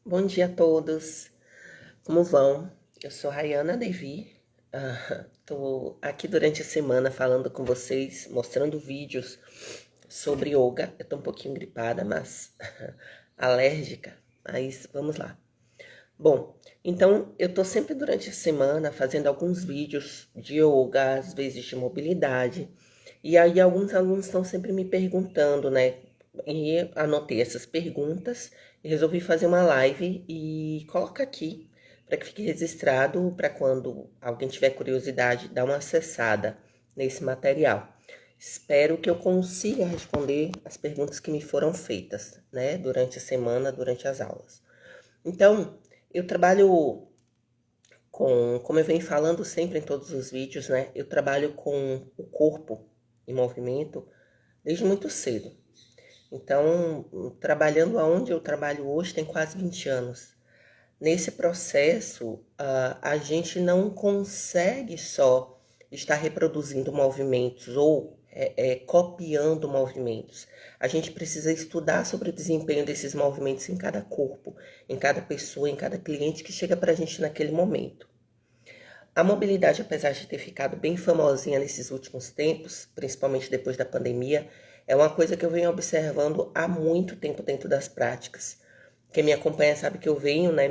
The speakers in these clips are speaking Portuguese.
Bom dia a todos, como vão? Eu sou Rayana Devi, estou aqui durante a semana falando com vocês, mostrando vídeos sobre yoga. Eu estou um pouquinho gripada, mas alérgica, mas vamos lá. Bom, então eu estou sempre durante a semana fazendo alguns vídeos de yoga, às vezes de mobilidade, e aí alguns alunos estão sempre me perguntando, né? E anotei essas perguntas e resolvi fazer uma live e coloca aqui para que fique registrado para quando alguém tiver curiosidade dar uma acessada nesse material. Espero que eu consiga responder as perguntas que me foram feitas, né, durante a semana, durante as aulas. Então, eu trabalho como eu venho falando sempre em todos os vídeos, né, eu trabalho com o corpo em movimento desde muito cedo. Então, trabalhando aonde eu trabalho hoje tem quase 20 anos. Nesse processo, a gente não consegue só estar reproduzindo movimentos ou copiando movimentos. A gente precisa estudar sobre o desempenho desses movimentos em cada corpo, em cada pessoa, em cada cliente que chega para a gente naquele momento. A mobilidade, apesar de ter ficado bem famosinha nesses últimos tempos, principalmente depois da pandemia, é uma coisa que eu venho observando há muito tempo dentro das práticas. Quem me acompanha sabe que eu venho, né?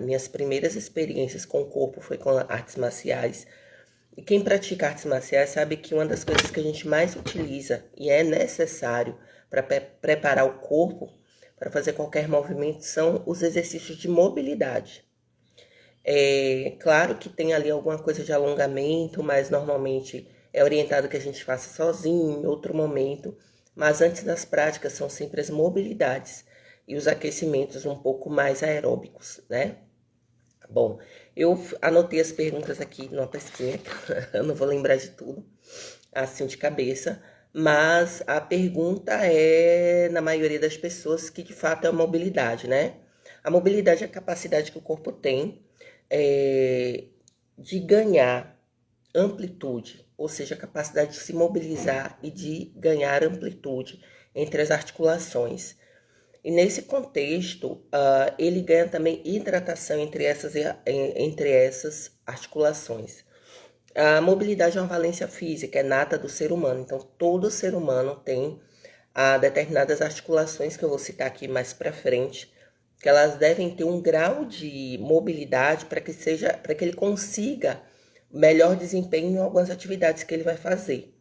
Minhas primeiras experiências com o corpo foi com artes marciais. E quem pratica artes marciais sabe que uma das coisas que a gente mais utiliza e é necessário para preparar o corpo para fazer qualquer movimento são os exercícios de mobilidade. É claro que tem ali alguma coisa de alongamento, mas normalmente é orientado que a gente faça sozinho, em outro momento. Mas antes das práticas são sempre as mobilidades e os aquecimentos um pouco mais aeróbicos, né? Bom, eu anotei as perguntas aqui numa pesquinha, eu não vou lembrar de tudo, assim de cabeça, mas a pergunta é, na maioria das pessoas, que de fato é a mobilidade, né? A mobilidade é a capacidade que o corpo tem de ganhar amplitude, ou seja, a capacidade de se mobilizar e de ganhar amplitude entre as articulações. E nesse contexto, ele ganha também hidratação entre essas articulações. A mobilidade é uma valência física, é nata do ser humano. Então, todo ser humano tem determinadas articulações, que eu vou citar aqui mais para frente, que elas devem ter um grau de mobilidade para que ele consiga melhor desempenho em algumas atividades que ele vai fazer.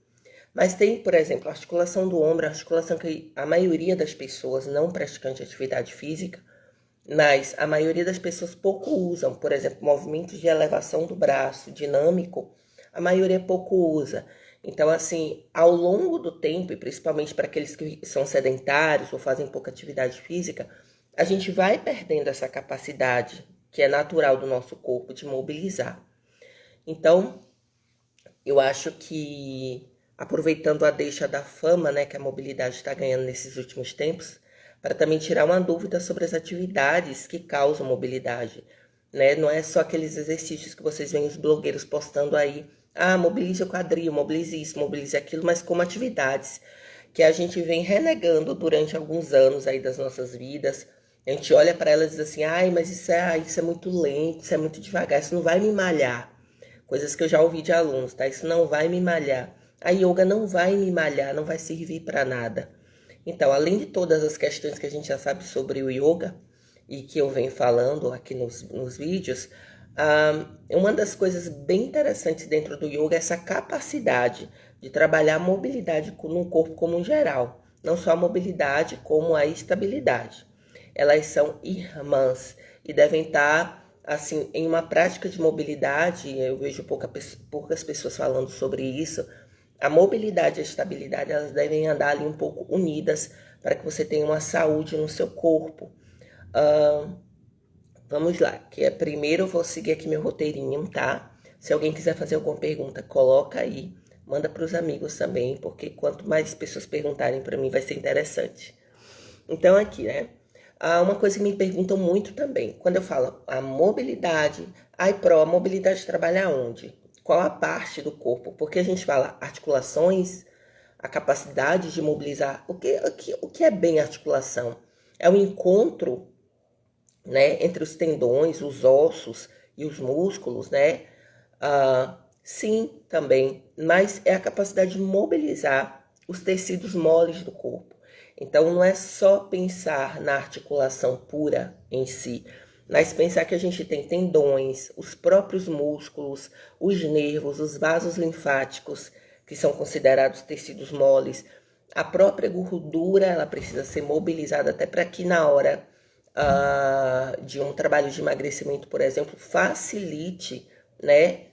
Mas tem, por exemplo, a articulação do ombro, a articulação que a maioria das pessoas não praticante de atividade física, mas a maioria das pessoas pouco usam. Por exemplo, movimentos de elevação do braço dinâmico, a maioria pouco usa. Então, assim, ao longo do tempo, e principalmente para aqueles que são sedentários ou fazem pouca atividade física, a gente vai perdendo essa capacidade, que é natural do nosso corpo, de mobilizar. Então, eu acho que, aproveitando a deixa da fama, né, que a mobilidade está ganhando nesses últimos tempos, para também tirar uma dúvida sobre as atividades que causam mobilidade, né? Não é só aqueles exercícios que vocês veem os blogueiros postando aí, mobilize o quadril, mobilize isso, mobilize aquilo, mas como atividades que a gente vem renegando durante alguns anos aí das nossas vidas. A gente olha para elas e diz assim, mas isso é muito lento, isso é muito devagar, isso não vai me malhar. Coisas que eu já ouvi de alunos, tá? Isso não vai me malhar. A yoga não vai me malhar, não vai servir para nada. Então, além de todas as questões que a gente já sabe sobre o yoga e que eu venho falando aqui nos vídeos, uma das coisas bem interessantes dentro do yoga é essa capacidade de trabalhar a mobilidade no corpo como um geral. Não só a mobilidade, como a estabilidade. Elas são irmãs e devem estar assim, em uma prática de mobilidade, eu vejo poucas pessoas falando sobre isso. A mobilidade e a estabilidade, elas devem andar ali um pouco unidas para que você tenha uma saúde no seu corpo. Vamos lá, primeiro eu vou seguir aqui meu roteirinho, tá? Se alguém quiser fazer alguma pergunta, coloca aí, manda para os amigos também, porque quanto mais pessoas perguntarem para mim, vai ser interessante. Então aqui, né? Uma coisa que me perguntam muito também, quando eu falo a mobilidade, a mobilidade trabalha onde? Qual a parte do corpo? Porque a gente fala articulações, a capacidade de mobilizar. O que é bem articulação? É o encontro né? Entre os tendões, os ossos e os músculos, né? Sim, também, mas é a capacidade de mobilizar os tecidos moles do corpo. Então, não é só pensar na articulação pura em si, mas pensar que a gente tem tendões, os próprios músculos, os nervos, os vasos linfáticos, que são considerados tecidos moles, a própria gordura, ela precisa ser mobilizada até para que na hora de um trabalho de emagrecimento, por exemplo, facilite, né,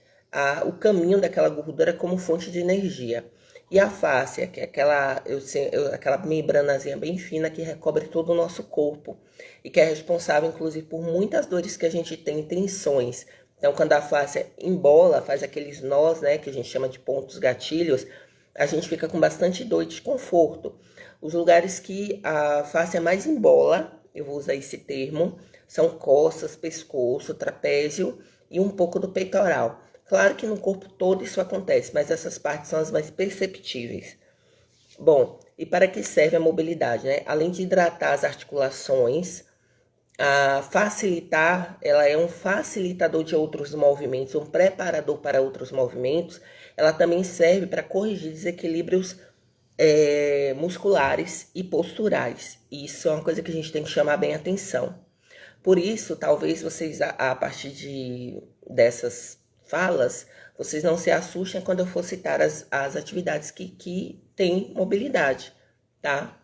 o caminho daquela gordura como fonte de energia. E a fáscia, que é aquela membranazinha bem fina que recobre todo o nosso corpo e que é responsável, inclusive, por muitas dores que a gente tem, tensões. Então, quando a fáscia embola, faz aqueles nós, né, que a gente chama de pontos gatilhos, a gente fica com bastante dor e desconforto. Os lugares que a fáscia mais embola, eu vou usar esse termo, são costas, pescoço, trapézio e um pouco do peitoral. Claro que no corpo todo isso acontece, mas essas partes são as mais perceptíveis. Bom, e para que serve a mobilidade, né? Além de hidratar as articulações, facilitar, ela é um facilitador de outros movimentos, um preparador para outros movimentos. Ela também serve para corrigir desequilíbrios musculares e posturais. Isso é uma coisa que a gente tem que chamar bem atenção. Por isso, talvez vocês, a partir dessas falas, vocês não se assustem quando eu for citar as atividades que têm mobilidade, tá?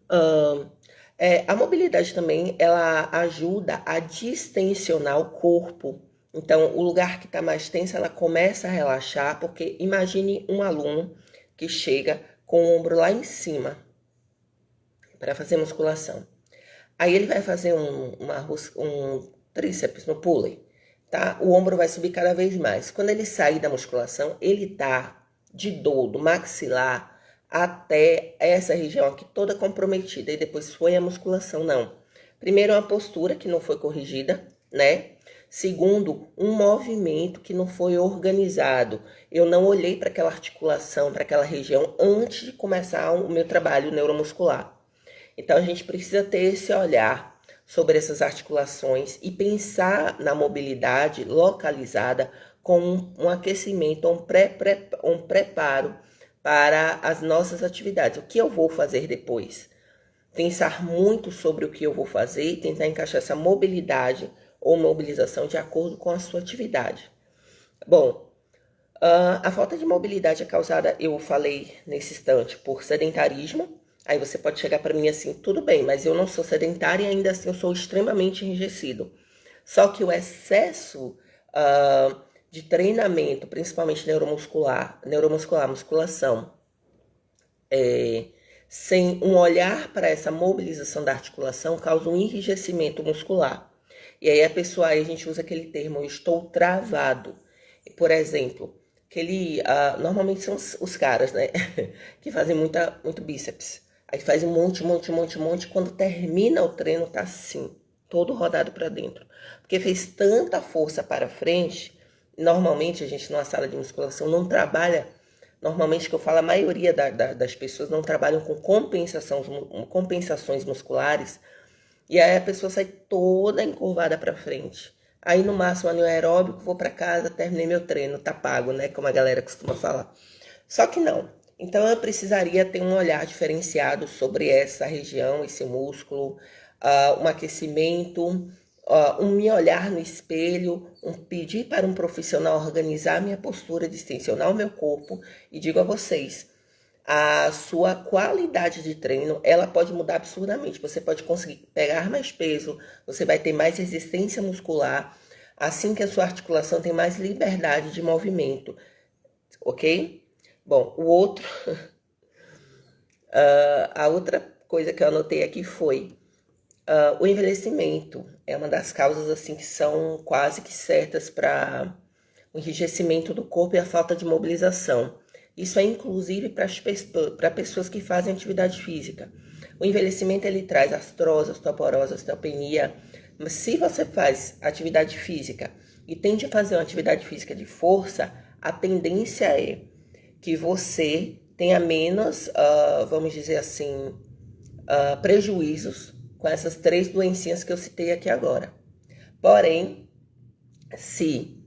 A mobilidade também, ela ajuda a distensionar o corpo. Então, o lugar que está mais tenso, ela começa a relaxar, porque imagine um aluno que chega com o ombro lá em cima para fazer musculação. Aí ele vai fazer um tríceps no pulley, tá? O ombro vai subir cada vez mais. Quando ele sair da musculação, ele tá de dor do maxilar até essa região aqui toda comprometida. E depois foi a musculação, não. Primeiro, uma postura que não foi corrigida, né? Segundo, um movimento que não foi organizado. Eu não olhei para aquela articulação, para aquela região antes de começar o meu trabalho neuromuscular. Então, a gente precisa ter esse olhar sobre essas articulações e pensar na mobilidade localizada com um aquecimento, um preparo para as nossas atividades. O que eu vou fazer depois? Pensar muito sobre o que eu vou fazer e tentar encaixar essa mobilidade ou mobilização de acordo com a sua atividade. Bom, a falta de mobilidade é causada, eu falei nesse instante, por sedentarismo. Aí você pode chegar para mim assim, tudo bem, mas eu não sou sedentária e ainda assim eu sou extremamente enrijecido. Só que o excesso de treinamento, principalmente musculação, sem um olhar para essa mobilização da articulação, causa um enrijecimento muscular. E aí a gente usa aquele termo, eu estou travado. Por exemplo, normalmente são os caras, né, que fazem muito bíceps. Aí faz um monte, quando termina o treino tá assim, todo rodado para dentro. Porque fez tanta força para frente. Normalmente a gente numa sala de musculação não trabalha, normalmente que eu falo, a maioria das pessoas não trabalham com compensações musculares, e aí a pessoa sai toda encurvada para frente. Aí no máximo anaeróbico, vou para casa, terminei meu treino, tá pago, né, como a galera costuma falar. Só que não. Então eu precisaria ter um olhar diferenciado sobre essa região, esse músculo, um aquecimento, um me olhar no espelho, pedir para um profissional organizar minha postura, distensionar o meu corpo. E digo a vocês, a sua qualidade de treino, ela pode mudar absurdamente. Você pode conseguir pegar mais peso, você vai ter mais resistência muscular, assim que a sua articulação tem mais liberdade de movimento, ok? Bom, a outra coisa que eu anotei aqui foi o envelhecimento. É uma das causas assim que são quase que certas para o enrijecimento do corpo e a falta de mobilização. Isso é inclusive para pessoas que fazem atividade física. O envelhecimento ele traz artrose, osteoporose, osteopenia. Mas se você faz atividade física e tende a fazer uma atividade física de força, a tendência é que você tenha menos, vamos dizer assim, prejuízos com essas 3 doencinhas que eu citei aqui agora. Porém, se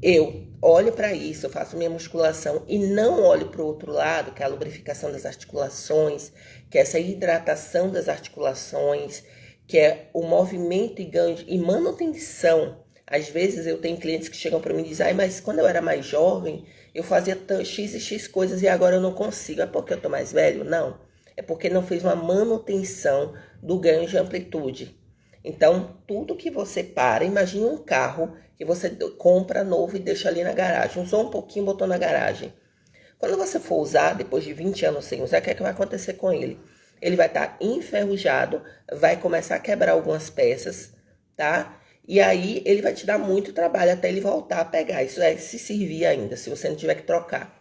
eu olho para isso, eu faço minha musculação e não olho para o outro lado, que é a lubrificação das articulações, que é essa hidratação das articulações, que é o movimento e ganho e manutenção. Às vezes eu tenho clientes que chegam para mim e dizem, mas quando eu era mais jovem, eu fazia X e X coisas e agora eu não consigo. É porque eu tô mais velho? Não. É porque não fez uma manutenção do ganho de amplitude. Então, tudo que você para, imagine um carro que você compra novo e deixa ali na garagem. Usou um pouquinho, botou na garagem. Quando você for usar, depois de 20 anos sem usar, o que é que vai acontecer com ele? Ele vai estar enferrujado, vai começar a quebrar algumas peças, tá? E aí ele vai te dar muito trabalho até ele voltar a pegar. Isso é se servir ainda, se você não tiver que trocar.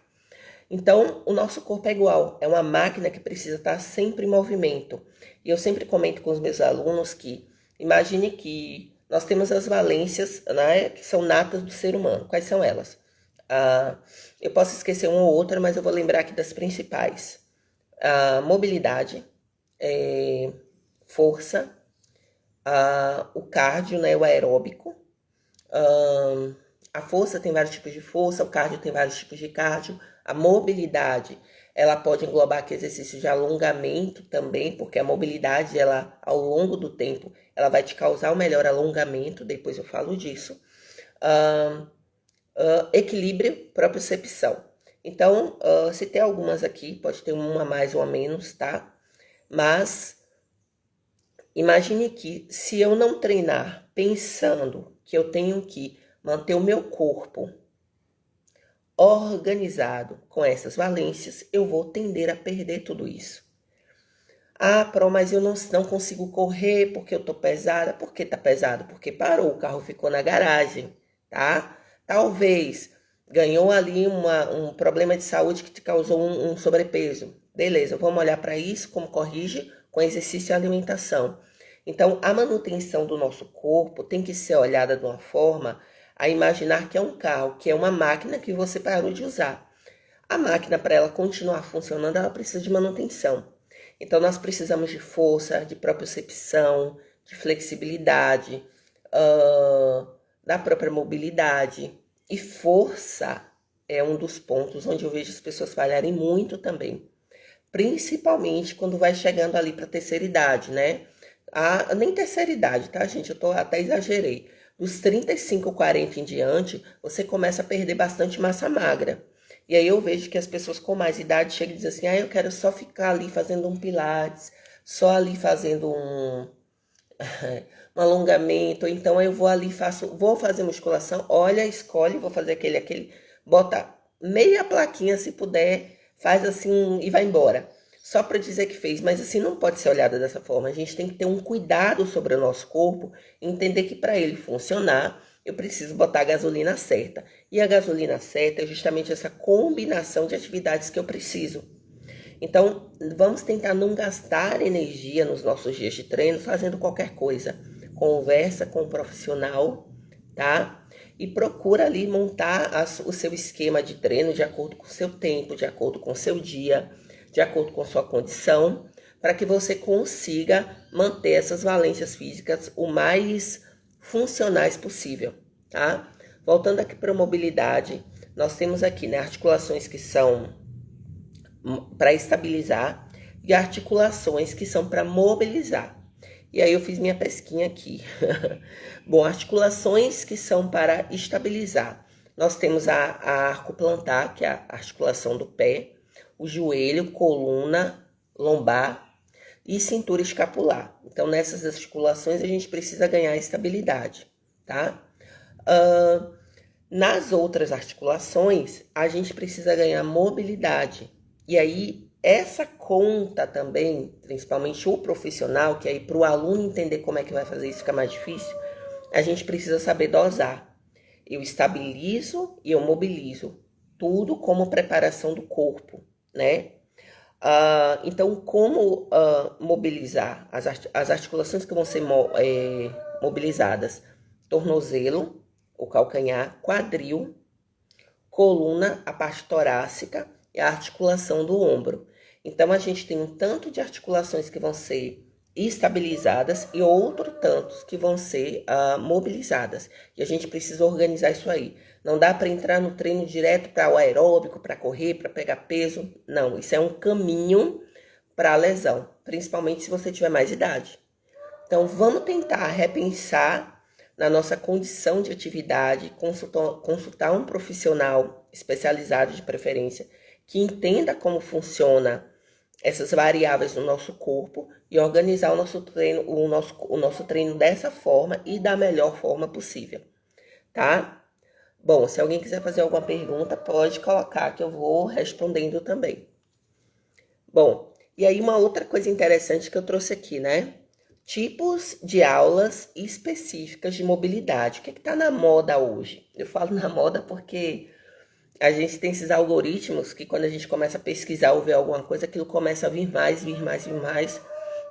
Então, o nosso corpo é igual. É uma máquina que precisa estar sempre em movimento. E eu sempre comento com os meus alunos que, imagine que nós temos as valências, né, que são natas do ser humano. Quais são elas? Eu posso esquecer uma ou outra, mas eu vou lembrar aqui das principais. Mobilidade, força, o cardio, né, o aeróbico. A força tem vários tipos de força, o cardio tem vários tipos de cardio. A mobilidade, ela pode englobar aqui exercícios de alongamento também, porque a mobilidade, ela, ao longo do tempo, ela vai te causar um melhor alongamento, depois eu falo disso. Equilíbrio, propriocepção. Então, se tem algumas aqui, pode ter uma a mais ou a menos, tá? Mas, imagine que se eu não treinar pensando que eu tenho que manter o meu corpo organizado com essas valências, eu vou tender a perder tudo isso. Pro, mas eu não consigo correr porque eu tô pesada. Por que tá pesado? Porque parou, o carro ficou na garagem, tá? Talvez ganhou ali um problema de saúde que te causou um sobrepeso. Beleza, vamos olhar para isso, como corrige, com exercício e alimentação. Então, a manutenção do nosso corpo tem que ser olhada de uma forma a imaginar que é um carro, que é uma máquina que você parou de usar. A máquina, para ela continuar funcionando, ela precisa de manutenção. Então, nós precisamos de força, de propriocepção, de flexibilidade, da própria mobilidade. E força é um dos pontos onde eu vejo as pessoas falharem muito também. Principalmente quando vai chegando ali para a terceira idade, né? Nem terceira idade, tá, gente? Eu até exagerei. Dos 35, 40 em diante, você começa a perder bastante massa magra. E aí eu vejo que as pessoas com mais idade chegam e dizem assim, eu quero só ficar ali fazendo um pilates, só ali fazendo um alongamento, então eu vou ali, vou fazer musculação, olha, escolhe, vou fazer aquele, bota meia plaquinha se puder, faz assim e vai embora. Só para dizer que fez, mas assim não pode ser olhada dessa forma. A gente tem que ter um cuidado sobre o nosso corpo, entender que para ele funcionar, eu preciso botar a gasolina certa. E a gasolina certa é justamente essa combinação de atividades que eu preciso. Então, vamos tentar não gastar energia nos nossos dias de treino fazendo qualquer coisa. Conversa com o profissional, tá? E procura ali montar o seu esquema de treino de acordo com o seu tempo, de acordo com o seu dia, de acordo com a sua condição, para que você consiga manter essas valências físicas o mais funcionais possível, tá? Voltando aqui para a mobilidade, nós temos aqui, né, articulações que são para estabilizar e articulações que são para mobilizar. E aí eu fiz minha pesquinha aqui. Bom, articulações que são para estabilizar. Nós temos a arco plantar, que é a articulação do pé, o joelho, coluna, lombar e cintura escapular. Então, nessas articulações a gente precisa ganhar estabilidade, tá? Nas outras articulações, a gente precisa ganhar mobilidade. E aí, essa conta também, principalmente o profissional, que aí para o aluno entender como é que vai fazer isso fica mais difícil, a gente precisa saber dosar. Eu estabilizo e eu mobilizo. Tudo como preparação do corpo, né? Então, como mobilizar as articulações que vão ser mobilizadas? Tornozelo, o calcanhar, quadril, coluna, a parte torácica e a articulação do ombro. Então, a gente tem um tanto de articulações que vão ser estabilizadas e outros tantos que vão ser mobilizadas. E a gente precisa organizar isso aí. Não dá para entrar no treino direto para o aeróbico, para correr, para pegar peso. Não, isso é um caminho para a lesão, principalmente se você tiver mais idade. Então, vamos tentar repensar na nossa condição de atividade, consultar um profissional especializado de preferência, que entenda como funciona essas variáveis no nosso corpo e organizar o nosso treino dessa forma e da melhor forma possível, tá? Bom, se alguém quiser fazer alguma pergunta, pode colocar que eu vou respondendo também. Bom, e aí uma outra coisa interessante que eu trouxe aqui, né? Tipos de aulas específicas de mobilidade. O que está na moda hoje? Eu falo na moda porque a gente tem esses algoritmos que quando a gente começa a pesquisar ou ver alguma coisa, aquilo começa a vir mais, vir mais, vir mais.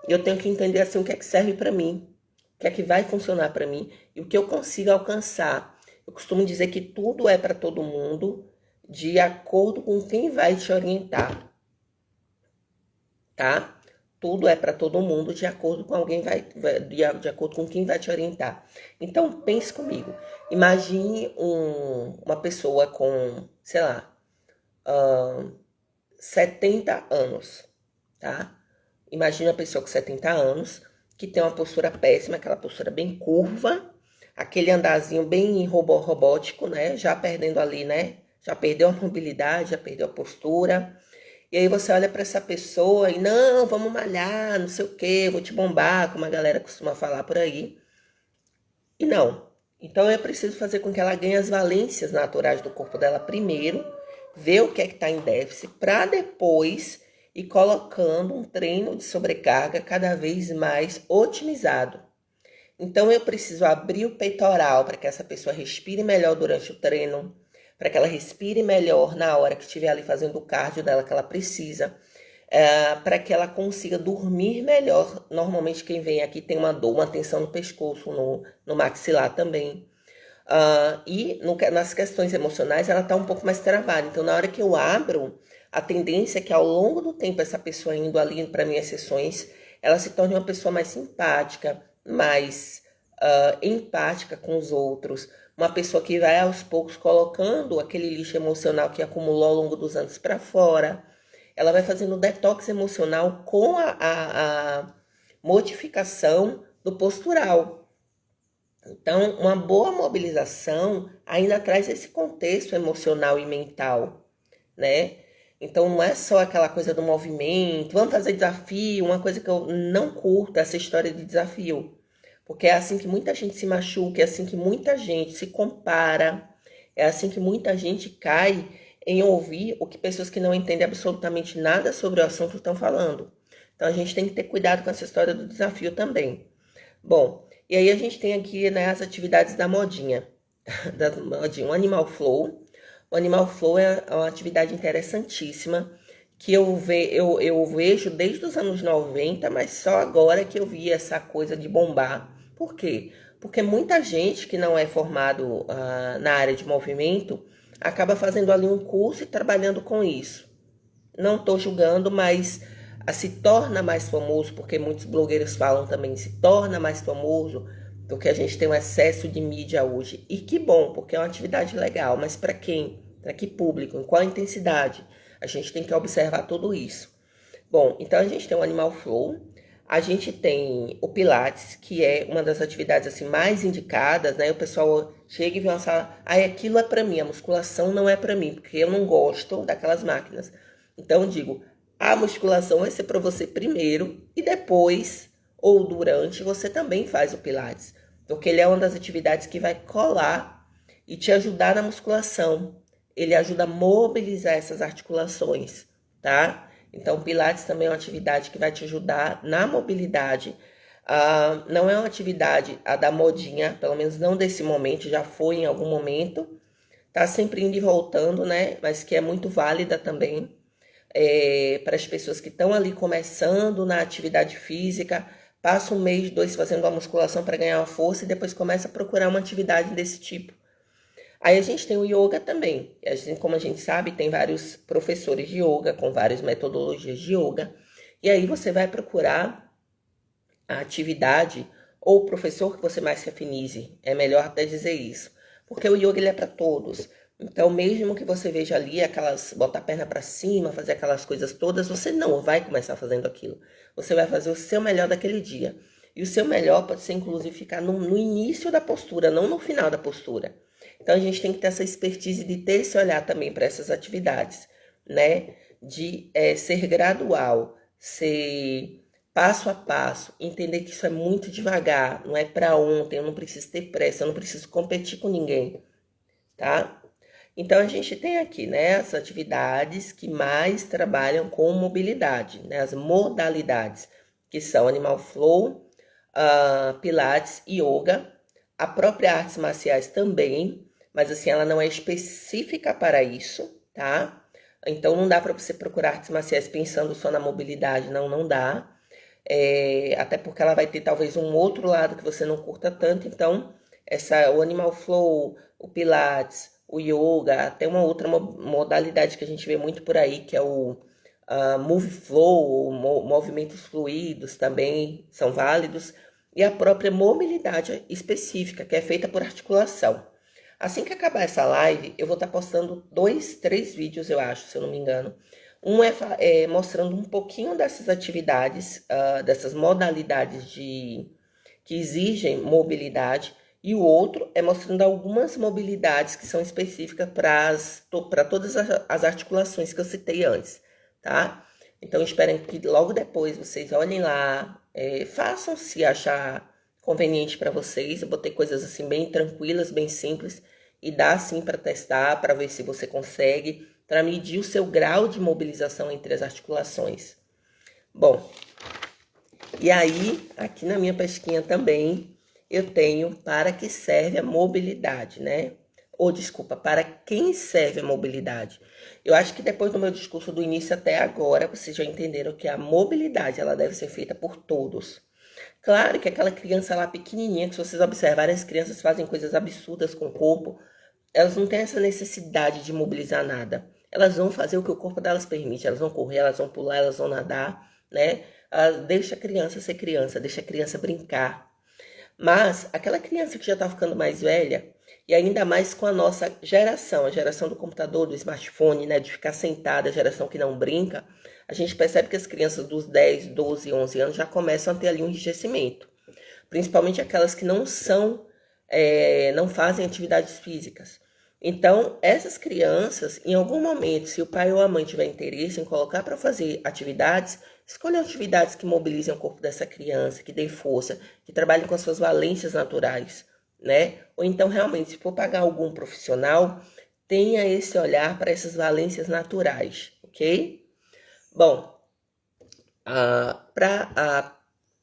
E eu tenho que entender assim o que é que serve para mim, o que é que vai funcionar para mim e o que eu consigo alcançar. Eu costumo dizer que tudo é para todo mundo de acordo com quem vai te orientar, tá? Tudo é para todo mundo de acordo com de acordo com quem vai te orientar. Então pense comigo. Imagine uma pessoa com, sei lá, 70 anos, tá? Imagine uma pessoa com 70 anos que tem uma postura péssima, aquela postura bem curva, aquele andarzinho bem robótico, né? Já perdendo ali, né? Já perdeu a mobilidade, já perdeu a postura. E aí você olha para essa pessoa e, não, vamos malhar, não sei o quê, vou te bombar, como a galera costuma falar por aí. E não. Então eu preciso fazer com que ela ganhe as valências naturais do corpo dela primeiro, ver o que é que está em déficit, para depois ir colocando um treino de sobrecarga cada vez mais otimizado. Então eu preciso abrir o peitoral para que essa pessoa respire melhor durante o treino, para que ela respire melhor na hora que estiver ali fazendo o cardio dela que ela precisa, para que ela consiga dormir melhor. Normalmente quem vem aqui tem uma dor, uma tensão no pescoço, no maxilar também. Nas questões emocionais ela está um pouco mais travada. Então na hora que eu abro, a tendência é que ao longo do tempo essa pessoa indo ali para minhas sessões, ela se torne uma pessoa mais simpática, mais empática com os outros, uma pessoa que vai aos poucos colocando aquele lixo emocional que acumulou ao longo dos anos para fora. Ela vai fazendo detox emocional com a modificação do postural. Então, uma boa mobilização ainda traz esse contexto emocional e mental, né? Então, não é só aquela coisa do movimento, vamos fazer desafio, uma coisa que eu não curto, essa história de desafio. Porque é assim que muita gente se machuca, é assim que muita gente se compara, é assim que muita gente cai em ouvir o que pessoas que não entendem absolutamente nada sobre o assunto estão falando. Então a gente tem que ter cuidado com essa história do desafio também. Bom, e aí a gente tem aqui, né, as atividades da modinha, o Animal Flow. O Animal Flow é uma atividade interessantíssima que eu vejo desde os anos 90, mas só agora que eu vi essa coisa de bombar. Por quê? Porque muita gente que não é formado na área de movimento acaba fazendo ali um curso e trabalhando com isso. Não estou julgando, mas se torna mais famoso, porque muitos blogueiros falam também, se torna mais famoso, porque a gente tem um excesso de mídia hoje. E que bom, porque é uma atividade legal, mas para quem? Para que público? Em qual intensidade? A gente tem que observar tudo isso. Bom, então a gente tem o Animal Flow, a gente tem o Pilates, que é uma das atividades assim mais indicadas, né? O pessoal chega e vê uma sala, aquilo é para mim, a musculação não é para mim, porque eu não gosto daquelas máquinas. Então eu digo, a musculação vai ser para você primeiro e depois ou durante você também faz o Pilates, porque ele é uma das atividades que vai colar e te ajudar na musculação. Ele ajuda a mobilizar essas articulações, tá? Então, Pilates também é uma atividade que vai te ajudar na mobilidade. Não é uma atividade da modinha, pelo menos não desse momento, já foi em algum momento. Tá sempre indo e voltando, né? Mas que é muito válida também para as pessoas que estão ali começando na atividade física, passa um mês, 2 fazendo uma musculação para ganhar uma força e depois começa a procurar uma atividade desse tipo. Aí a gente tem o yoga também. Como a gente sabe, tem vários professores de yoga com várias metodologias de yoga. E aí você vai procurar a atividade ou o professor que você mais se afinize. É melhor até dizer isso. Porque o yoga ele é para todos. Então, mesmo que você veja ali botar a perna para cima, fazer aquelas coisas todas, você não vai começar fazendo aquilo. Você vai fazer o seu melhor daquele dia. E o seu melhor pode ser, inclusive, ficar no início da postura, não no final da postura. Então, a gente tem que ter essa expertise de ter esse olhar também para essas atividades, né? De ser gradual, ser passo a passo, entender que isso é muito devagar, não é para ontem, eu não preciso ter pressa, eu não preciso competir com ninguém, tá? Então, a gente tem aqui, né, as atividades que mais trabalham com mobilidade, né, as modalidades, que são Animal Flow, Pilates, Yoga, a própria artes marciais também, mas assim, ela não é específica para isso, tá? Então, não dá para você procurar artes marciais pensando só na mobilidade, não dá. Até porque ela vai ter talvez um outro lado que você não curta tanto, então o Animal Flow, o Pilates, o Yoga, até uma outra modalidade que a gente vê muito por aí, que é o Move Flow, movimentos fluidos também são válidos, e a própria mobilidade específica, que é feita por articulação. Assim que acabar essa live, eu vou estar postando 2, 3 vídeos, eu acho, se eu não me engano. Um é mostrando um pouquinho dessas atividades, dessas modalidades que exigem mobilidade, e o outro é mostrando algumas mobilidades que são específicas para todas as articulações que eu citei antes, tá? Então, espero que logo depois vocês olhem lá, façam se achar conveniente para vocês. Eu botei coisas assim bem tranquilas, bem simples, e dá sim para testar, para ver se você consegue, para medir o seu grau de mobilização entre as articulações. Bom, e aí, aqui na minha pesquinha também, eu tenho para que serve a mobilidade, né? Ou, desculpa, para quem serve a mobilidade. Eu acho que depois do meu discurso do início até agora, vocês já entenderam que a mobilidade, ela deve ser feita por todos. Claro que aquela criança lá pequenininha, que se vocês observarem, as crianças fazem coisas absurdas com o corpo, elas não têm essa necessidade de mobilizar nada. Elas vão fazer o que o corpo delas permite. Elas vão correr, elas vão pular, elas vão nadar, né? Deixa a criança ser criança, deixa a criança brincar. Mas aquela criança que já está ficando mais velha, e ainda mais com a nossa geração, a geração do computador, do smartphone, né? De ficar sentada, a geração que não brinca, a gente percebe que as crianças dos 10, 12, 11 anos já começam a ter ali um enrijecimento. Principalmente aquelas que não fazem atividades físicas. Então, essas crianças, em algum momento, se o pai ou a mãe tiver interesse em colocar para fazer atividades, escolham atividades que mobilizem o corpo dessa criança, que dêem força, que trabalhem com as suas valências naturais, né? Ou então, realmente, se for pagar algum profissional, tenha esse olhar para essas valências naturais, ok? Bom,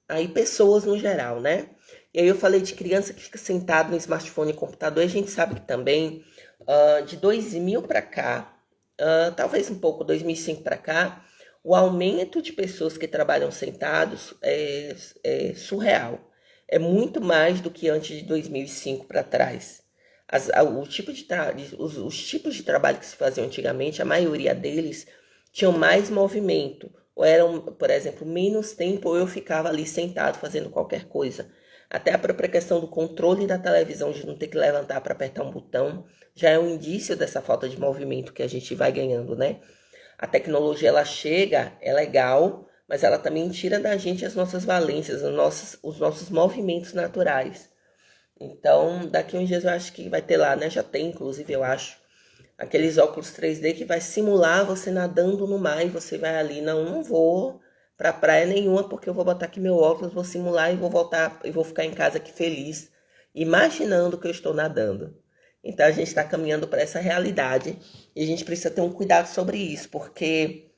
aí pessoas no geral, né? E aí eu falei de criança que fica sentada no smartphone e computador, e a gente sabe que também, de 2000 para cá, talvez um pouco, 2005 para cá, o aumento de pessoas que trabalham sentados é surreal. É muito mais do que antes de 2005 para trás. Os tipos de trabalho que se faziam antigamente, a maioria deles tinham mais movimento, ou eram, por exemplo, menos tempo, ou eu ficava ali sentado fazendo qualquer coisa. Até a própria questão do controle da televisão, de não ter que levantar para apertar um botão, já é um indício dessa falta de movimento que a gente vai ganhando, né? A tecnologia, ela chega, é legal, mas ela também tira da gente as nossas valências, os nossos movimentos naturais. Então, daqui a uns dias eu acho que vai ter lá, né? Já tem, inclusive, eu acho, aqueles óculos 3D que vai simular você nadando no mar e você vai ali, não vou pra praia nenhuma, porque eu vou botar aqui meu óculos, vou simular e vou voltar, e vou ficar em casa aqui feliz, imaginando que eu estou nadando. Então a gente está caminhando para essa realidade e a gente precisa ter um cuidado sobre isso, porque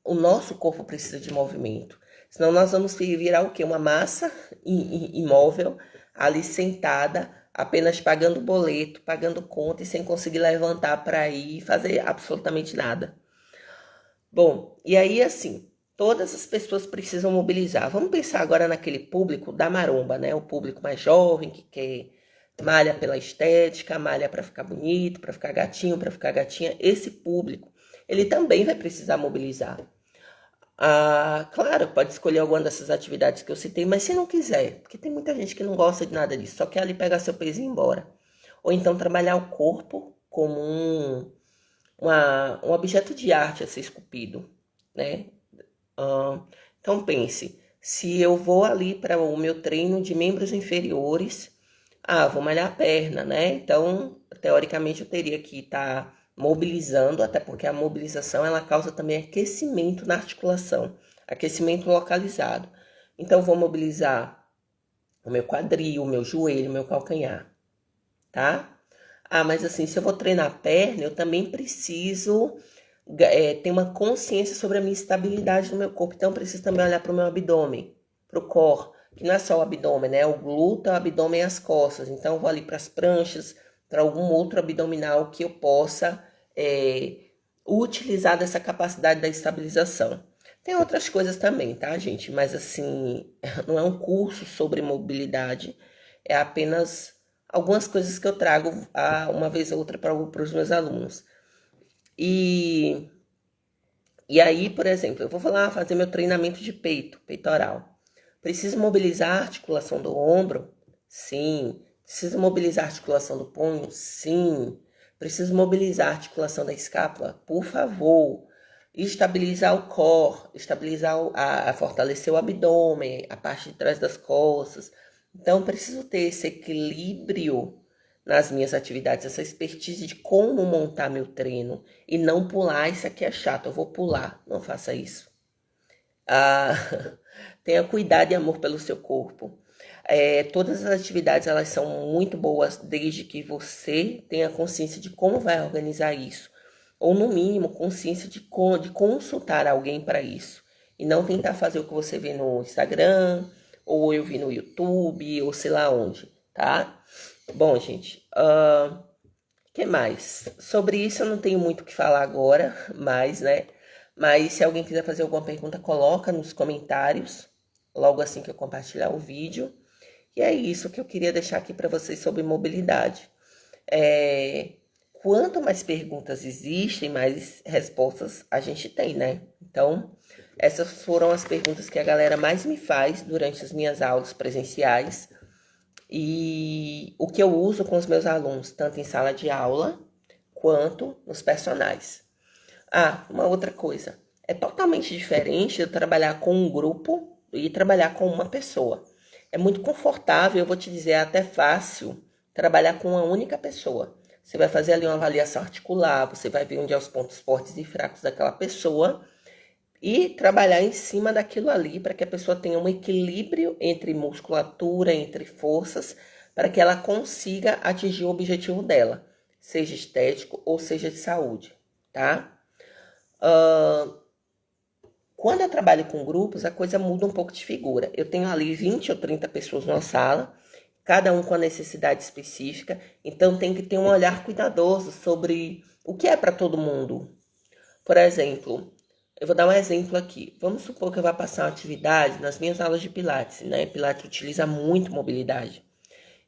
o nosso corpo precisa de movimento. Senão nós vamos virar o quê? Uma massa imóvel, ali sentada, apenas pagando boleto, pagando conta e sem conseguir levantar para ir fazer absolutamente nada. Bom, e aí assim, todas as pessoas precisam mobilizar. Vamos pensar agora naquele público da maromba, né? O público mais jovem que quer malha pela estética, malha para ficar bonito, para ficar gatinho, para ficar gatinha. Esse público, ele também vai precisar mobilizar. Claro, pode escolher alguma dessas atividades que eu citei, mas se não quiser, porque tem muita gente que não gosta de nada disso, só quer ali pegar seu peso e ir embora. Ou então trabalhar o corpo como um objeto de arte a ser esculpido, né? Então pense, se eu vou ali para o meu treino de membros inferiores, vou malhar a perna, né? Então, teoricamente, eu teria que estar mobilizando, até porque a mobilização ela causa também aquecimento na articulação, aquecimento localizado. Então, eu vou mobilizar o meu quadril, o meu joelho, o meu calcanhar, tá? Mas assim, se eu vou treinar a perna, eu também preciso ter uma consciência sobre a minha estabilidade do meu corpo. Então, eu preciso também olhar para o meu abdômen, para o core, que não é só o abdômen, né? O glúteo, o abdômen e as costas. Então, eu vou ali para as pranchas, para algum outro abdominal que eu possa utilizar dessa capacidade da estabilização. Tem outras coisas também, tá, gente? Mas assim, não é um curso sobre mobilidade, é apenas algumas coisas que eu trago uma vez ou outra para os meus alunos. E aí, por exemplo, eu vou fazer meu treinamento de peito, peitoral. Preciso mobilizar a articulação do ombro? Sim. Preciso mobilizar a articulação do punho? Sim. Preciso mobilizar a articulação da escápula? Por favor. Estabilizar o core, fortalecer o abdômen, a parte de trás das costas. Então, preciso ter esse equilíbrio nas minhas atividades, essa expertise de como montar meu treino e não pular, isso aqui é chato, eu vou pular, não faça isso. Tenha cuidado e amor pelo seu corpo. Todas as atividades elas são muito boas desde que você tenha consciência de como vai organizar isso, ou no mínimo consciência de consultar alguém para isso, e não tentar fazer o que você vê no Instagram, ou eu vi no YouTube, ou sei lá onde, tá? Bom, gente, que mais? Sobre isso eu não tenho muito o que falar agora, mas se alguém quiser fazer alguma pergunta, coloca nos comentários, logo assim que eu compartilhar o vídeo. E é isso que eu queria deixar aqui para vocês sobre mobilidade. Quanto mais perguntas existem, mais respostas a gente tem, né? Então, essas foram as perguntas que a galera mais me faz durante as minhas aulas presenciais. E o que eu uso com os meus alunos, tanto em sala de aula quanto nos personagens. Uma outra coisa. É totalmente diferente de trabalhar com um grupo e trabalhar com uma pessoa. É muito confortável, eu vou te dizer, é até fácil trabalhar com uma única pessoa. Você vai fazer ali uma avaliação articular, você vai ver onde são os pontos fortes e fracos daquela pessoa e trabalhar em cima daquilo ali para que a pessoa tenha um equilíbrio entre musculatura, entre forças, para que ela consiga atingir o objetivo dela, seja estético ou seja de saúde, tá? Quando eu trabalho com grupos, a coisa muda um pouco de figura. Eu tenho ali 20 ou 30 pessoas na sala, cada um com a necessidade específica, então tem que ter um olhar cuidadoso sobre o que é para todo mundo. Por exemplo, eu vou dar um exemplo aqui. Vamos supor que eu vá passar uma atividade nas minhas aulas de Pilates, né? Pilates utiliza muito mobilidade.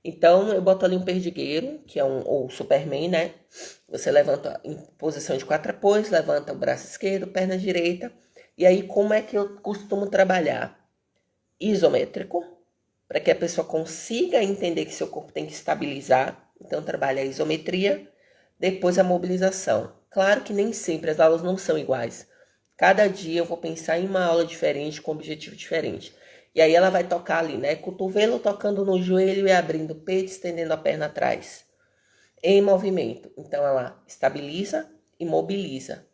Então, eu boto ali um perdigueiro, que é ou Superman, né? Você levanta em posição de 4 apoios, levanta o braço esquerdo, perna direita. E aí, como é que eu costumo trabalhar? Isométrico, para que a pessoa consiga entender que seu corpo tem que estabilizar. Então, trabalha a isometria, depois a mobilização. Claro que nem sempre as aulas não são iguais. Cada dia eu vou pensar em uma aula diferente, com um objetivo diferente. E aí ela vai tocar ali, né? Cotovelo tocando no joelho e abrindo o peito, estendendo a perna atrás. Em movimento. Então ela estabiliza e mobiliza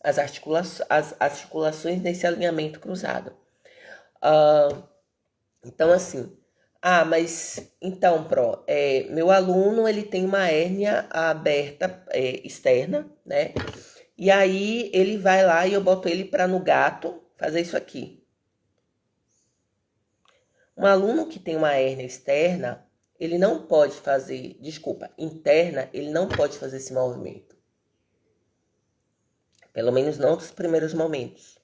as articulações nesse alinhamento cruzado. Então assim, mas então, meu aluno ele tem uma hérnia aberta externa, né? E aí ele vai lá e eu boto ele para no gato fazer isso aqui. Um aluno que tem uma hérnia externa, ele não pode fazer, interna, ele não pode fazer esse movimento. Pelo menos não nos primeiros momentos.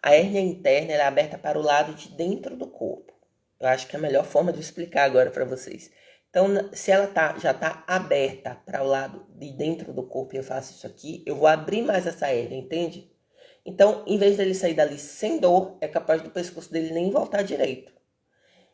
A hérnia interna ela é aberta para o lado de dentro do corpo. Eu acho que é a melhor forma de explicar agora para vocês. Então, se ela já está aberta para o lado de dentro do corpo e eu faço isso aqui, eu vou abrir mais essa hérnia, entende? Então, em vez dele sair dali sem dor, é capaz do pescoço dele nem voltar direito.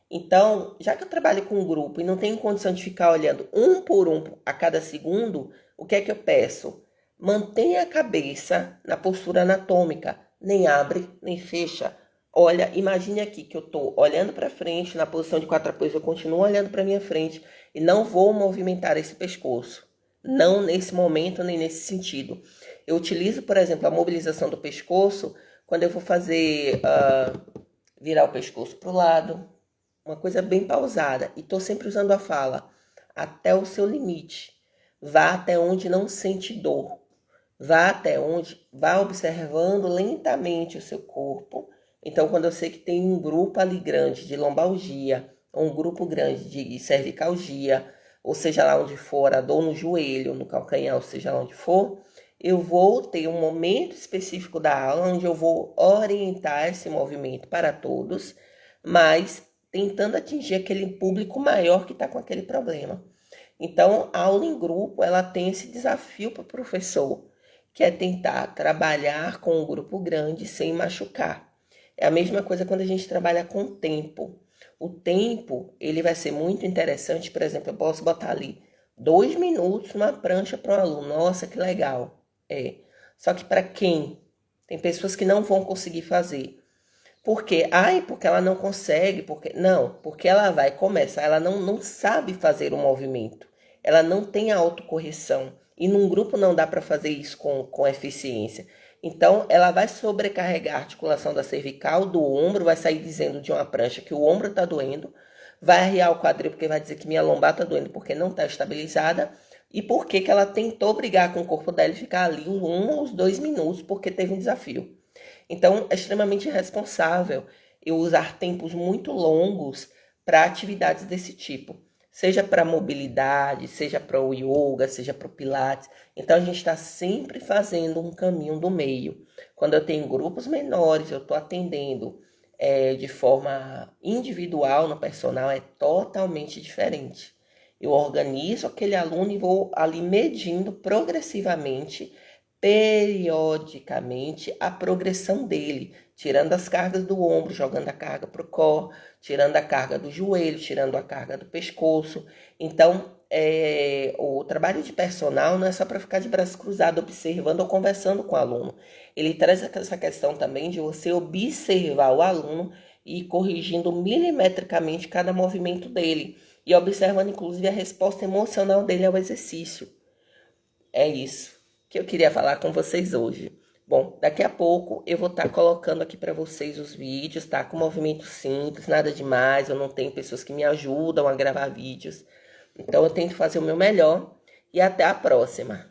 Então, já que eu trabalho com um grupo e não tenho condição de ficar olhando um por um a cada segundo, o que é que eu peço? Mantenha a cabeça na postura anatômica, nem abre, nem fecha. Olha, imagine aqui que eu estou olhando para frente, na posição de quatro apoios, eu continuo olhando para minha frente e não vou movimentar esse pescoço. Não nesse momento, nem nesse sentido. Eu utilizo, por exemplo, a mobilização do pescoço quando eu vou fazer virar o pescoço para o lado, uma coisa bem pausada. E estou sempre usando a fala, até o seu limite. Vá até onde não sente dor. Vá até onde, vá observando lentamente o seu corpo. Então, quando eu sei que tem um grupo ali grande de lombalgia, ou um grupo grande de cervicalgia, ou seja lá onde for, a dor no joelho, no calcanhar, ou seja lá onde for, eu vou ter um momento específico da aula onde eu vou orientar esse movimento para todos, mas tentando atingir aquele público maior que está com aquele problema. Então, a aula em grupo, ela tem esse desafio para o professor, que é tentar trabalhar com um grupo grande sem machucar. É a mesma coisa quando a gente trabalha com o tempo. O tempo, ele vai ser muito interessante, por exemplo, eu posso botar ali 2 minutos numa prancha para um aluno. Nossa, que legal. Só que para quem? Tem pessoas que não vão conseguir fazer. Por quê? Porque ela não consegue, porque não, porque ela vai começar, ela não sabe fazer o movimento. Ela não tem a autocorreção. E num grupo não dá para fazer isso com eficiência. Então, ela vai sobrecarregar a articulação da cervical, do ombro, vai sair dizendo de uma prancha que o ombro está doendo, vai arriar o quadril porque vai dizer que minha lombar está doendo porque não está estabilizada, e porque que ela tentou brigar com o corpo dela e ficar ali 1 ou 2 minutos porque teve um desafio. Então, é extremamente irresponsável eu usar tempos muito longos para atividades desse tipo. Seja para mobilidade, seja para o yoga, seja para o pilates. Então, a gente está sempre fazendo um caminho do meio. Quando eu tenho grupos menores, eu estou atendendo de forma individual no personal, é totalmente diferente. Eu organizo aquele aluno e vou ali medindo progressivamente, periodicamente, a progressão dele, tirando as cargas do ombro, jogando a carga para o core, tirando a carga do joelho, tirando a carga do pescoço. Então, o trabalho de personal não é só para ficar de braço cruzado observando ou conversando com o aluno. Ele traz essa questão também de você observar o aluno e ir corrigindo milimetricamente cada movimento dele e observando inclusive a resposta emocional dele ao exercício. É isso que eu queria falar com vocês hoje. Bom, daqui a pouco eu vou estar colocando aqui para vocês os vídeos, tá? Com movimento simples, nada demais. Eu não tenho pessoas que me ajudam a gravar vídeos. Então eu tento fazer o meu melhor e até a próxima.